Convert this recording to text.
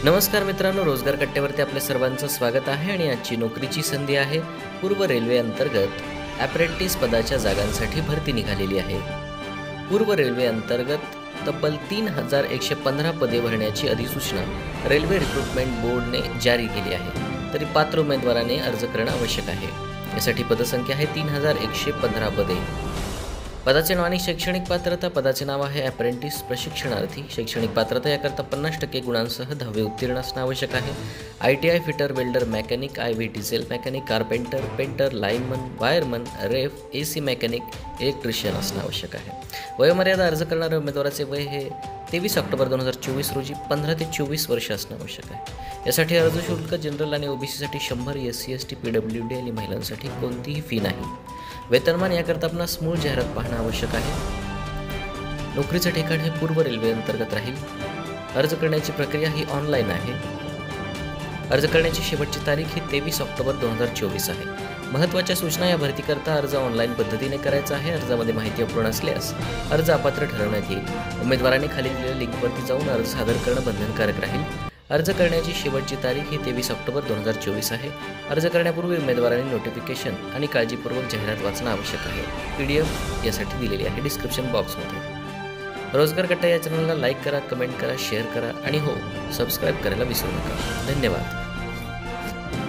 नमस्कार मित्रांनो, रोजगार कट्ट्यावरती आपल्या सर्वांचं स्वागत आहे आणि आजची नोकरीची संधी आहे. पूर्व रेल्वे अंतर्गत ॲप्रेंटिस पदाच्या जागांसाठी भरती निघालेली आहे. पूर्व रेल्वे अंतर्गत तब्बल 3115 पदे भरण्याची अधिसूचना रेल्वे रिक्रुटमेंट बोर्डने जारी केली आहे. तरी पात्र उमेदवाराने अर्ज करणं आवश्यक आहे. यासाठी पदसंख्या आहे 3115 पदे. पदाचे नाव आणि शैक्षणिक पात्रता. पदाचे नाव आहे ॲप्रेंटिस प्रशिक्षणार्थी. शैक्षणिक पात्रता याकरता 50% गुणांसह 10वी उत्तीर्ण असणं आवश्यक आहे. ITI fitter, welder, mechanic, IV diesel mechanic, carpenter, painter, lineman, wireman, रेफ, AC मेकॅनिक, इलेक्ट्रिशियन असणं आवश्यक आहे. वयोमर्यादा. अर्ज करणाऱ्या उमेदवाराचे वय हे 23 ऑक्टोबर 2024 रोजी 15 ते 24 वर्ष असणं आवश्यक आहे. यासाठी अर्ज शुल्क जनरल आणि OBCसाठी 100, SC, ST, PWD आणि महिलांसाठी कोणतीही फी नाही. वेतनमान. याकरता आपणास मूळ जाहिरात पाहणं आवश्यक आहे. नोकरीचं ठिकाण हे पूर्व रेल्वे अंतर्गत राहील. अर्ज करण्याची प्रक्रिया ही ऑनलाईन आहे. अर्ज करण्याची शेवटची तारीख ही 23 ऑक्टोबर 2024 आहे. महत्त्वाच्या सूचना. या भरतीकरता अर्ज ऑनलाईन पद्धतीने करायचा आहे. अर्जामध्ये माहिती अपूर्ण असल्यास अर्ज अपात्र ठरवण्यात येईल. उमेदवारांनी खाली दिलेल्या लिंकवरती जाऊन अर्ज सादर करणं बंधनकारक राहील. अर्ज करण्याची शेवटची तारीख ही 23 ऑक्टोबर 2024 आहे. अर्ज करण्यापूर्वी उमेदवारांनी नोटिफिकेशन आणि काळजीपूर्वक जाहिरात वाचणं आवश्यक आहे. PDF यासाठी दिलेली आहे डिस्क्रिप्शन बॉक्समध्ये. रोजगार कट्टा या चॅनलला लाईक करा, कमेंट करा, शेअर करा आणि सबस्क्राईब करायला विसरू नका. धन्यवाद.